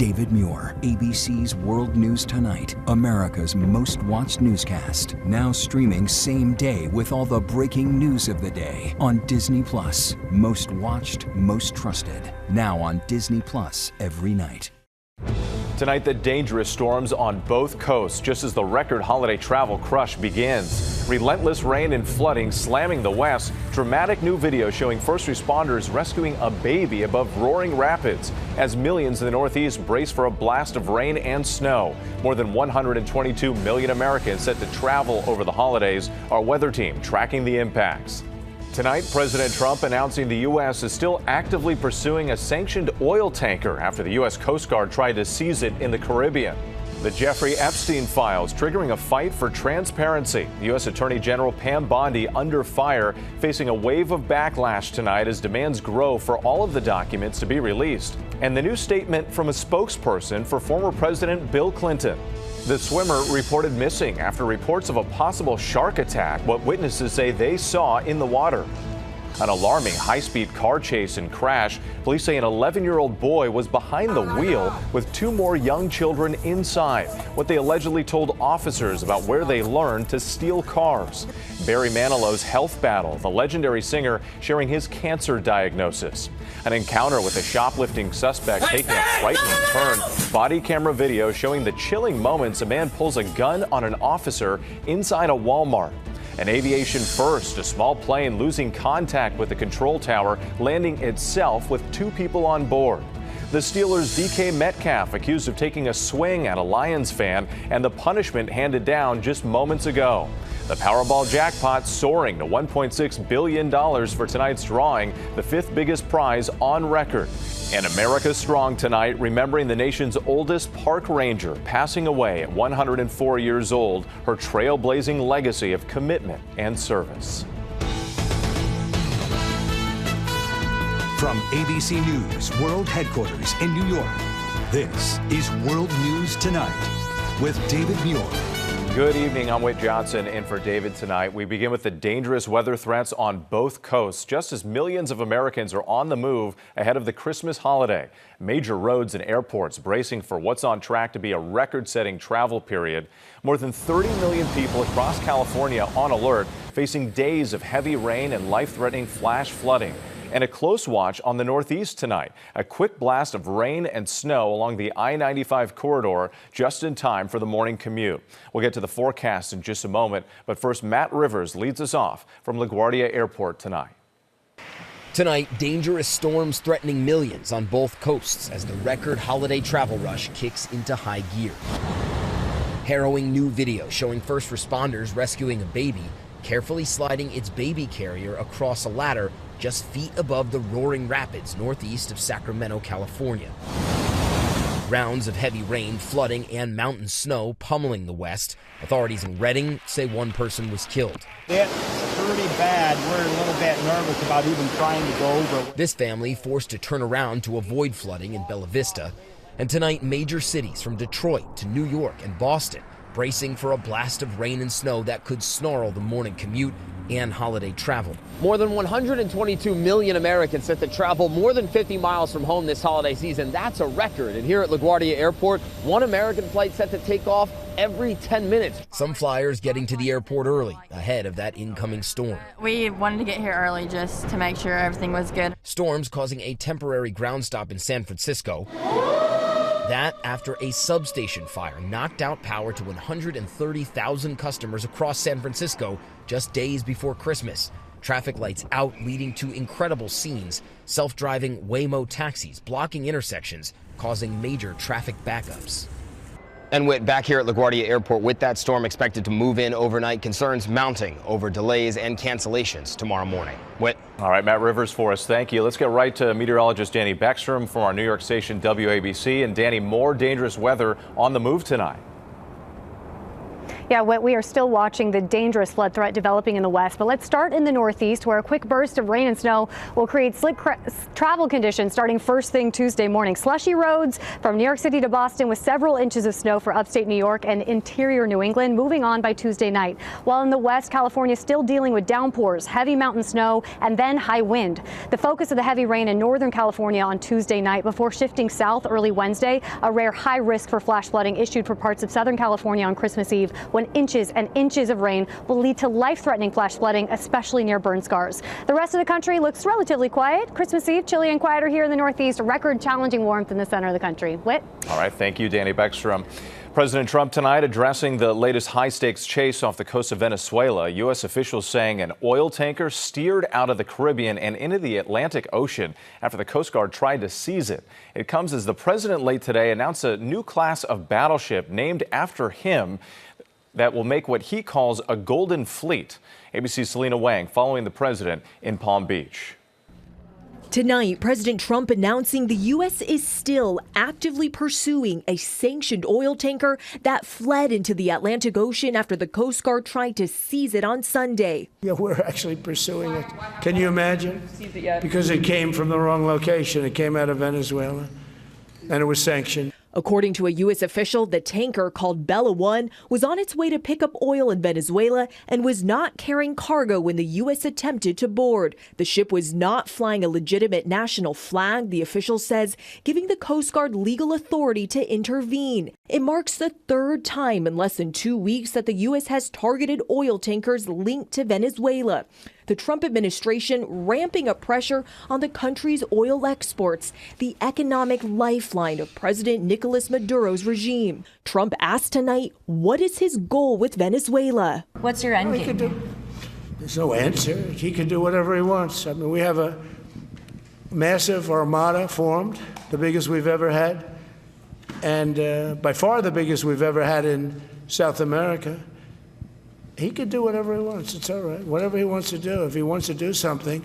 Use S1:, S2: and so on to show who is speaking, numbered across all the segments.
S1: David Muir, ABC's World News Tonight, America's most watched newscast. Now streaming same day with all the breaking news of the day on Disney Plus. Most watched, most trusted. Now on Disney Plus every night.
S2: Tonight, the dangerous storms on both coasts just as the record holiday travel crush begins. Relentless rain and flooding slamming the west. Dramatic new video showing first responders rescuing a baby above roaring rapids as millions in the Northeast brace for a blast of rain and snow. More than 122 million Americans set to travel over the holidays. Our weather team tracking the impacts. Tonight, President Trump announcing the U.S. is still actively pursuing a sanctioned oil tanker after the U.S. Coast Guard tried to seize it in the Caribbean. The Jeffrey Epstein files triggering a fight for transparency. U.S. Attorney General Pam Bondi under fire, facing a wave of backlash tonight as demands grow for all of the documents to be released. And the new statement from a spokesperson for former President Bill Clinton. The swimmer reported missing after reports of a possible shark attack, what witnesses say they saw in the water. An alarming high-speed car chase and crash. Police say an 11-year-old boy was behind the wheel with two more young children inside. What they allegedly told officers about where they learned to steal cars. Barry Manilow's health battle, the legendary singer sharing his cancer diagnosis. An encounter with a shoplifting suspect taking a frightening turn. Body camera video showing the chilling moments a man pulls a gun on an officer inside a Walmart. An aviation first, a small plane losing contact with the control tower, landing itself with two people on board. The Steelers' DK Metcalf accused of taking a swing at a Lions fan, and the punishment handed down just moments ago. The Powerball jackpot soaring to $1.6 billion for tonight's drawing, the fifth biggest prize on record. And America strong tonight, remembering the nation's oldest park ranger passing away at 104 years old, her trailblazing legacy of commitment and service.
S1: From ABC News World Headquarters in New York, this is World News Tonight with David Muir.
S2: Good evening, I'm Whit Johnson in for David tonight. We begin with the dangerous weather threats on both coasts, just as millions of Americans are on the move ahead of the Christmas holiday. Major roads and airports bracing for what's on track to be a record-setting travel period. More than 30 million people across California on alert, facing days of heavy rain and life-threatening flash flooding. And a close watch on the Northeast tonight. A quick blast of rain and snow along the I-95 corridor just in time for the morning commute. We'll get to the forecast in just a moment, but first Matt Rivers leads us off from LaGuardia Airport tonight.
S3: Tonight, dangerous storms threatening millions on both coasts as the record holiday travel rush kicks into high gear. Harrowing new video showing first responders rescuing a baby, carefully sliding its baby carrier across a ladder just feet above the roaring rapids northeast of Sacramento, California. Rounds of heavy rain, flooding, and mountain snow pummeling the west. Authorities in Redding say one person was killed.
S4: It's pretty bad. We're a little bit nervous about even trying to go over.
S3: This family forced to turn around to avoid flooding in Bella Vista. And tonight, major cities from Detroit to New York and Boston bracing for a blast of rain and snow that could snarl the morning commute and holiday travel.
S5: More than 122 million Americans set to travel more than 50 miles from home this holiday season. That's a record. And here at LaGuardia Airport, one American flight set to take off every 10 minutes.
S3: Some flyers getting to the airport early, ahead of that incoming storm.
S6: We wanted to get here early just to make sure everything was good.
S3: Storms causing a temporary ground stop in San Francisco. That after a substation fire knocked out power to 130,000 customers across San Francisco just days before Christmas. Traffic lights out, leading to incredible scenes. Self-driving Waymo taxis blocking intersections, causing major traffic backups.
S5: And Whit, back here at LaGuardia Airport with that storm expected to move in overnight, concerns mounting over delays and cancellations tomorrow morning. Whit.
S2: All right, Matt Rivers for us. Thank you. Let's get right to meteorologist Dani Beckstrom from our New York station WABC. And Dani, more dangerous weather on the move tonight.
S7: Yeah, we are still watching the dangerous flood threat developing in the west, but let's start in the northeast, where a quick burst of rain and snow will create slick travel conditions starting first thing Tuesday morning. Slushy roads from New York City to Boston with several inches of snow for upstate New York and interior New England, moving on by Tuesday night. While in the west, California still dealing with downpours, heavy mountain snow, and then high wind. The focus of the heavy rain in Northern California on Tuesday night before shifting south early Wednesday. A rare high risk for flash flooding issued for parts of Southern California on Christmas Eve, when inches and inches of rain will lead to life-threatening flash flooding, especially near burn scars. The rest of the country looks relatively quiet. Christmas Eve, chilly and quieter here in the northeast. Record challenging warmth in the center of the country. Whit?
S2: All right, thank you, Dani Beckstrom. President Trump tonight addressing the latest high-stakes chase off the coast of Venezuela. U.S. officials saying an oil tanker steered out of the Caribbean and into the Atlantic Ocean after the Coast Guard tried to seize it. It comes as the president late today announced a new class of battleship named after him that will make what he calls a golden fleet. ABC's Selina Wang following the president in Palm Beach.
S8: Tonight, President Trump announcing the U.S. is still actively pursuing a sanctioned oil tanker that fled into the Atlantic Ocean after the Coast Guard tried to seize it on Sunday.
S9: Yeah, we're actually pursuing it. Can you imagine? Because it came from the wrong location. It came out of Venezuela, and it was sanctioned.
S8: According to a U.S. official, the tanker, called Bella 1, was on its way to pick up oil in Venezuela and was not carrying cargo when the U.S. attempted to board. The ship was not flying a legitimate national flag, the official says, giving the Coast Guard legal authority to intervene. It marks the third time in less than 2 weeks that the U.S. has targeted oil tankers linked to Venezuela. The Trump administration ramping up pressure on the country's oil exports, the economic lifeline of President Nicolas Maduro's regime. Trump asked tonight, what is his goal with Venezuela?
S7: What's your end game?
S9: There's no answer. He can do whatever he wants. I mean, we have a massive armada formed, the biggest we've ever had, and by far the biggest we've ever had in South America. He could do whatever he wants. It's all right. Whatever he wants to do. If he wants to do something,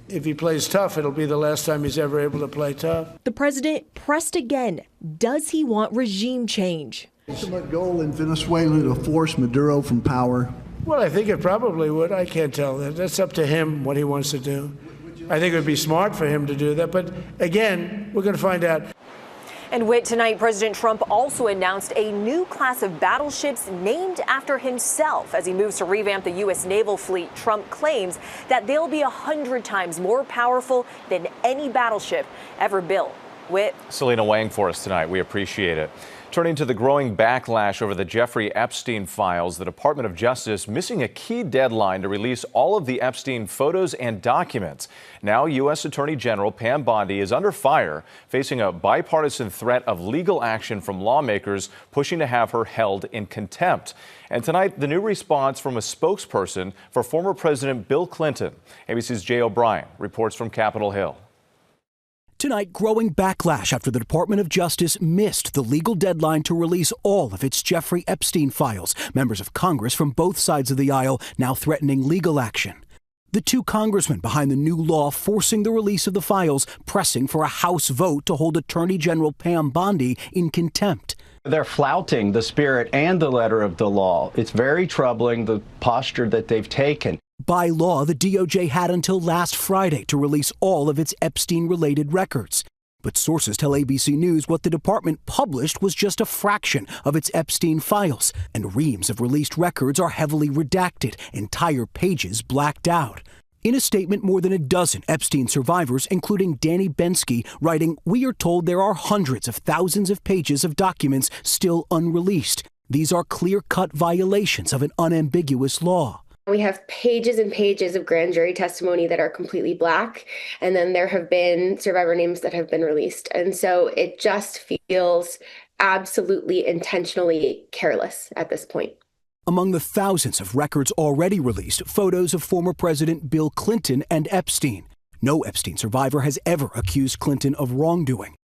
S9: if he plays tough, it'll be the last time he's ever able to play tough.
S8: The president pressed again. Does he want regime change?
S10: Ultimate goal in Venezuela to force Maduro from power?
S9: Well, I think it probably would. I can't tell that. That's up to him what he wants to do. I think it would be smart for him to do that. But again, we're going to find out.
S8: And Whit, tonight, President Trump also announced a new class of battleships named after himself. As he moves to revamp the U.S. naval fleet, Trump claims that they'll be 100 times more powerful than any battleship ever built. Whit?
S2: Selina Wang for us tonight. We appreciate it. Turning to the growing backlash over the Jeffrey Epstein files, the Department of Justice missing a key deadline to release all of the Epstein photos and documents. Now, U.S. Attorney General Pam Bondi is under fire, facing a bipartisan threat of legal action from lawmakers pushing to have her held in contempt. And tonight, the new response from a spokesperson for former President Bill Clinton. ABC's Jay O'Brien reports from Capitol Hill.
S11: Tonight, growing backlash after the Department of Justice missed the legal deadline to release all of its Jeffrey Epstein files. Members of Congress from both sides of the aisle now threatening legal action. The two congressmen behind the new law forcing the release of the files, pressing for a House vote to hold Attorney General Pam Bondi in contempt.
S12: They're flouting the spirit and the letter of the law. It's very troubling, the posture that they've taken.
S11: By law, the DOJ had until last Friday to release all of its Epstein-related records. But sources tell ABC News what the department published was just a fraction of its Epstein files, and reams of released records are heavily redacted, entire pages blacked out. In a statement, more than a dozen Epstein survivors, including Dani Beckstrom, writing, "We are told there are hundreds of thousands of pages of documents still unreleased. These are clear-cut violations of an unambiguous law."
S13: We have pages and pages of grand jury testimony that are completely black, and then there have been survivor names that have been released. And so it just feels absolutely intentionally careless at this point.
S11: Among the thousands of records already released, photos of former President Bill Clinton and Epstein. No Epstein survivor has ever accused Clinton of wrongdoing.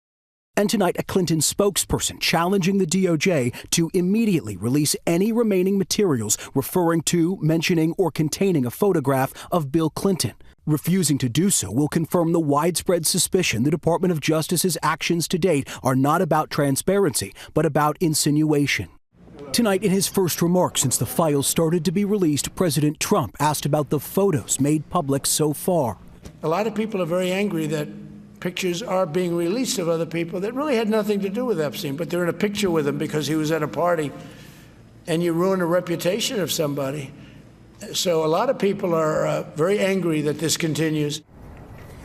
S11: And tonight, a Clinton spokesperson challenging the DOJ to immediately release any remaining materials referring to, mentioning, or containing a photograph of Bill Clinton. Refusing to do so will confirm the widespread suspicion the Department of Justice's actions to date are not about transparency, but about insinuation. Tonight, in his first remarks since the files started to be released, President Trump asked about the photos made public so far.
S9: A lot of people are very angry that pictures are being released of other people that really had nothing to do with Epstein, but they're in a picture with him because he was at a party, and you ruin the reputation of somebody. So a lot of people are very angry that this continues.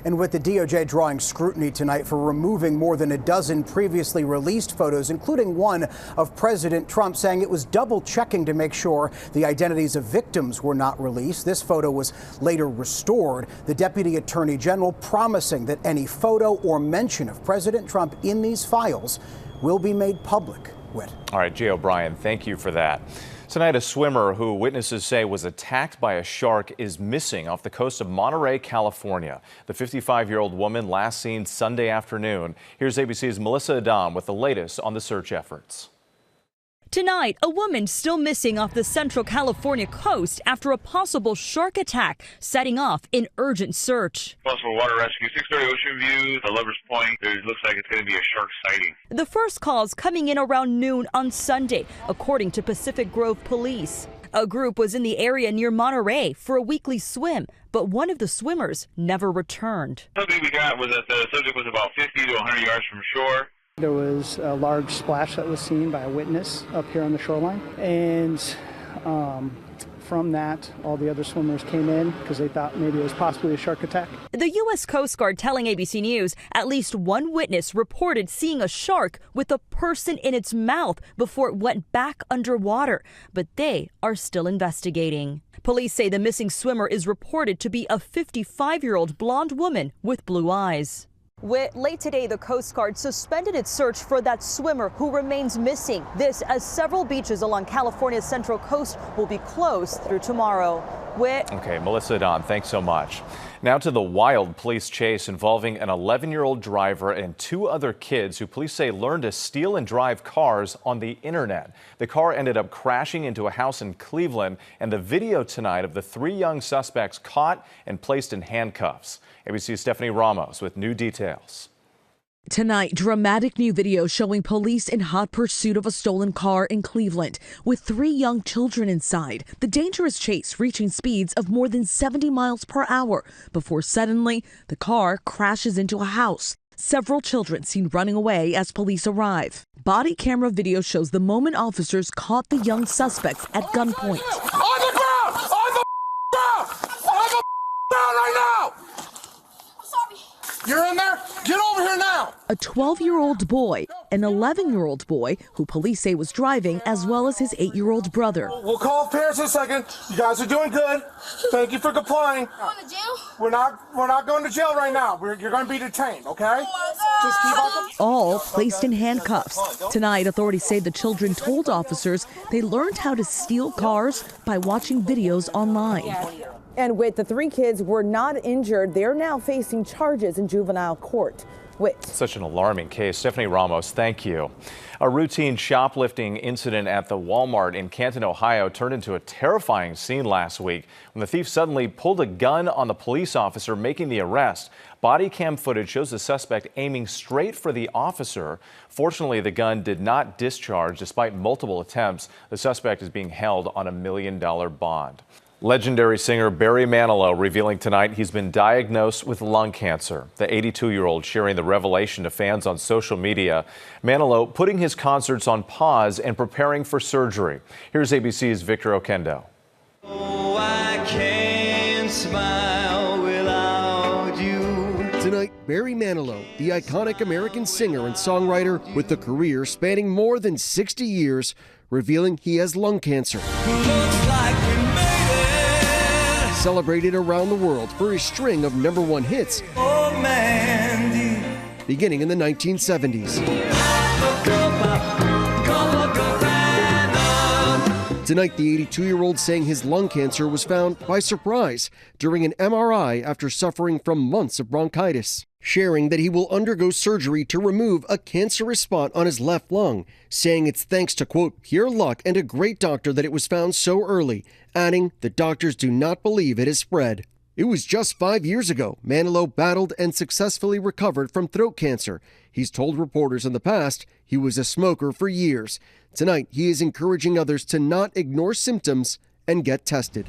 S14: And with the DOJ drawing scrutiny tonight for removing more than a dozen previously released photos, including one of President Trump saying it was double checking to make sure the identities of victims were not released. This photo was later restored. The Deputy Attorney General promising that any photo or mention of President Trump in these files will be made public. Whit.
S2: All right, Jay O'Brien, thank you for that. Tonight, a swimmer who witnesses say was attacked by a shark is missing off the coast of Monterey, California. The 55-year-old woman last seen Sunday afternoon. Here's ABC's Melissa Adam with the latest on the search efforts.
S15: Tonight, a woman still missing off the Central California coast after a possible shark attack, setting off an urgent search.
S16: Possible water rescue, 630 Ocean View, the Lover's Point. It looks like it's going to be a shark sighting.
S15: The first calls coming in around noon on Sunday, according to Pacific Grove Police. A group was in the area near Monterey for a weekly swim, but one of the swimmers never returned.
S16: Something we got was that the subject was about 50 to 100 yards from shore.
S17: There was a large splash that was seen by a witness up here on the shoreline, and from that, all the other swimmers came in because they thought maybe it was possibly a shark attack.
S15: The U.S. Coast Guard telling ABC News at least one witness reported seeing a shark with a person in its mouth before it went back underwater, but they are still investigating. Police say the missing swimmer is reported to be a 55-year-old blonde woman with blue eyes. Late today, the Coast Guard suspended its search for that swimmer who remains missing. This as several beaches along California's central coast will be closed through tomorrow.
S2: Okay, Melissa Don, thanks so much. Now to the wild police chase involving an 11-year-old driver and two other kids who police say learned to steal and drive cars on the internet. The car ended up crashing into a house in Cleveland, and the video tonight of the three young suspects caught and placed in handcuffs. ABC's Stephanie Ramos with new details.
S18: Tonight, dramatic new video showing police in hot pursuit of a stolen car in Cleveland with three young children inside. The dangerous chase reaching speeds of more than 70 miles per hour before suddenly the car crashes into a house. Several children seen running away as police arrive. Body camera video shows the moment officers caught the young suspects at gunpoint.
S19: On the ground! On the ground! On the ground right now! You're in there? Get over here now!
S18: A 12-year-old boy, an 11-year-old boy who police say was driving, as well as his 8-year-old brother.
S19: We'll call parents in a second. You guys are doing good. Thank you for complying.
S20: Going to jail?
S19: We're not going to jail right now. You're going to be detained, okay? Just keep on.
S18: All placed in handcuffs. Tonight, authorities say the children told officers they learned how to steal cars by watching videos online.
S21: And Whit, the three kids were not injured. They're now facing charges in juvenile court. Whit.
S2: Such an alarming case. Stephanie Ramos, thank you. A routine shoplifting incident at the Walmart in Canton, Ohio turned into a terrifying scene last week when the thief suddenly pulled a gun on the police officer making the arrest. Body cam footage shows the suspect aiming straight for the officer. Fortunately, the gun did not discharge despite multiple attempts. The suspect is being held on $1 million bond. Legendary singer Barry Manilow revealing tonight he's been diagnosed with lung cancer. The 82-year-old sharing the revelation to fans on social media. Manilow putting his concerts on pause and preparing for surgery. Here's ABC's Victor Oquendo.
S22: Oh, I can't smile without you.
S23: Tonight, Barry Manilow, the iconic American singer and songwriter with a career spanning more than 60 years, revealing he has lung cancer.
S22: Looks like we
S23: celebrated around the world for a string of #1 hits, beginning in the 1970s. Tonight, the 82-year-old saying his lung cancer was found by surprise during an MRI after suffering from months of bronchitis. Sharing that he will undergo surgery to remove a cancerous spot on his left lung, saying it's thanks to, quote, pure luck and a great doctor that it was found so early, adding the doctors do not believe it has spread. It was just 5 years ago Manilow battled and successfully recovered from throat cancer. He's told reporters in the past he was a smoker for years. Tonight, he is encouraging others to not ignore symptoms and get tested.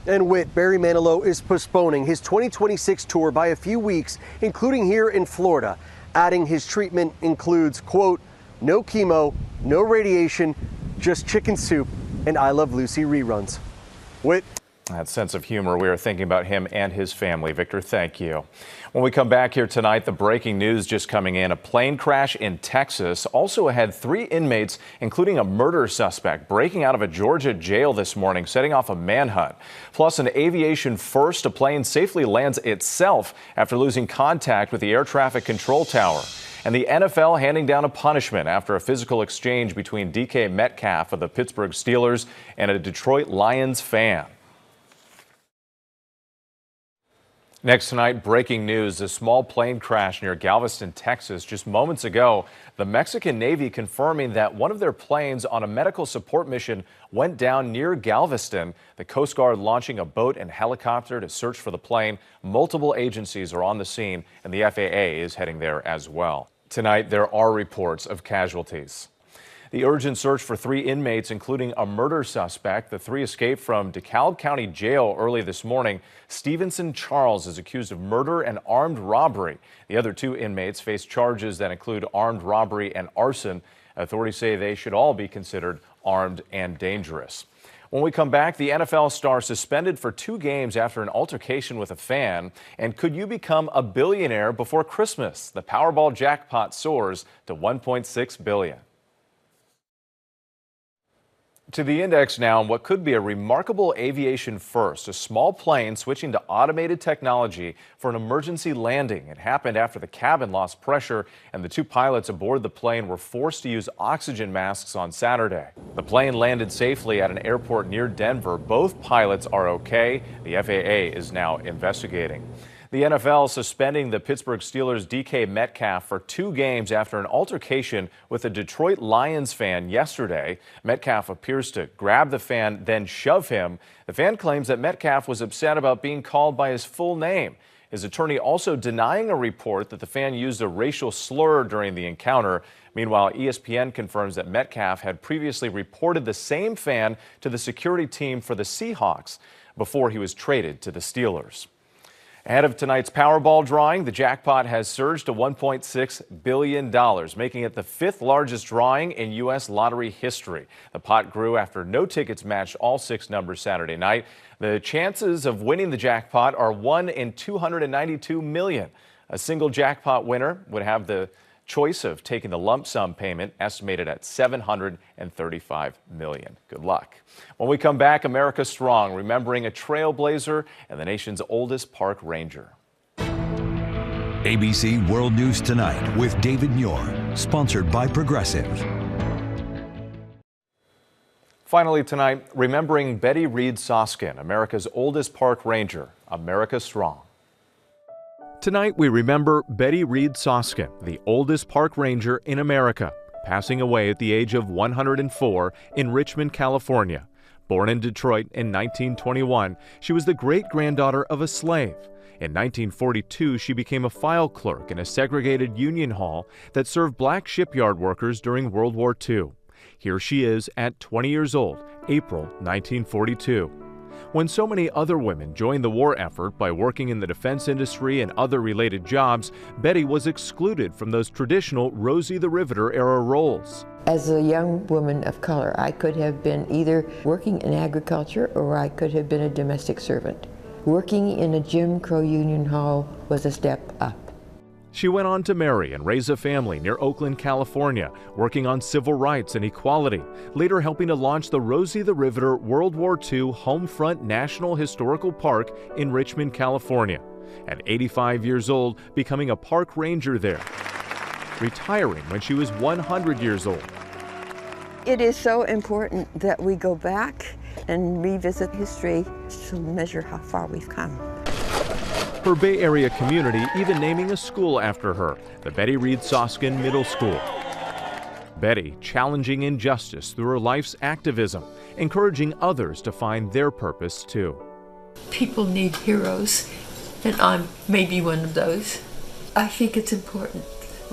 S23: And Whit, Barry Manilow is postponing his 2026 tour by a few weeks, including here in Florida, adding his treatment includes, quote, no chemo, no radiation, just chicken soup and I Love Lucy reruns. Whit.
S2: That sense of humor, we are thinking about him and his family. Victor, thank you. When we come back here tonight, the breaking news just coming in. A plane crash in Texas also had 3 inmates, including a murder suspect, breaking out of a Georgia jail this morning, setting off a manhunt. Plus, an aviation first, a plane safely lands itself after losing contact with the air traffic control tower. And the NFL handing down a punishment after a physical exchange between DK Metcalf of the Pittsburgh Steelers and a Detroit Lions fan. Next tonight, breaking news. A small plane crash near Galveston, Texas. Just moments ago, the Mexican Navy confirming that one of their planes on a medical support mission went down near Galveston. The Coast Guard launching a boat and helicopter to search for the plane. Multiple agencies are on the scene, and the FAA is heading there as well. Tonight, there are reports of casualties. The urgent search for 3 inmates, including a murder suspect. The 3 escaped from DeKalb County Jail early this morning. Stevenson Charles is accused of murder and armed robbery. The other 2 inmates face charges that include armed robbery and arson. Authorities say they should all be considered armed and dangerous. When we come back, the NFL star suspended for 2 games after an altercation with a fan. And could you become a billionaire before Christmas? The Powerball jackpot soars to $1.6 billion. To the index now, what could be a remarkable aviation first, a small plane switching to automated technology for an emergency landing. It happened after the cabin lost pressure and the 2 pilots aboard the plane were forced to use oxygen masks on Saturday. The plane landed safely at an airport near Denver. Both pilots are okay. The FAA is now investigating. The NFL suspending the Pittsburgh Steelers' DK Metcalf for 2 games after an altercation with a Detroit Lions fan yesterday. Metcalf appears to grab the fan, then shove him. The fan claims that Metcalf was upset about being called by his full name. His attorney also denying a report that the fan used a racial slur during the encounter. Meanwhile, ESPN confirms that Metcalf had previously reported the same fan to the security team for the Seahawks before he was traded to the Steelers. Ahead of tonight's Powerball drawing, the jackpot has surged to $1.6 billion, making it the 5th largest drawing in U.S. lottery history. The pot grew after no tickets matched all 6 numbers Saturday night. The chances of winning the jackpot are 1 in 292 million. A single jackpot winner would have the choice of taking the lump sum payment, estimated at $735 million. Good luck. When we come back, America Strong, remembering a trailblazer and the nation's oldest park ranger.
S1: ABC World News Tonight with David Muir, sponsored by Progressive.
S2: Finally tonight, remembering Betty Reid Soskin, America's oldest park ranger. America Strong. Tonight, we remember Betty Reid Soskin, the oldest park ranger in America, passing away at the age of 104 in Richmond, California. Born in Detroit in 1921, she was the great-granddaughter of a slave. In 1942, she became a file clerk in a segregated union hall that served black shipyard workers during World War II. Here she is at 20 years old, April 1942. When so many other women joined the war effort by working in the defense industry and other related jobs, Betty was excluded from those traditional Rosie the Riveter era roles.
S4: As a young woman of color, I could have been either working in agriculture or I could have been a domestic servant. Working in a Jim Crow union hall was a step up.
S2: She went on to marry and raise a family near Oakland, California, working on civil rights and equality, later helping to launch the Rosie the Riveter World War II Homefront National Historical Park in Richmond, California. At 85 years old, becoming a park ranger there, retiring when she was 100 years old.
S4: It is so important that we go back and revisit history to measure how far we've come.
S2: Her Bay Area community even naming a school after her, the Betty Reid Soskin Middle School. Betty challenging injustice through her life's activism, encouraging others to find their purpose too.
S4: People need heroes, and I'm maybe one of those. I think it's important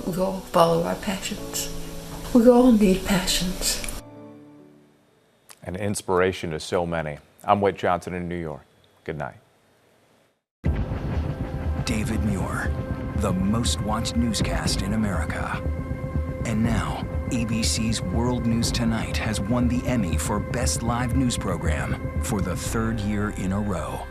S4: we all follow our passions. We all need passions.
S2: An inspiration to so many. I'm Whit Johnson in New York. Good night.
S3: David Muir, the most watched newscast in America. And now, ABC's World News Tonight has won the Emmy for Best Live News Program for the third year in a row.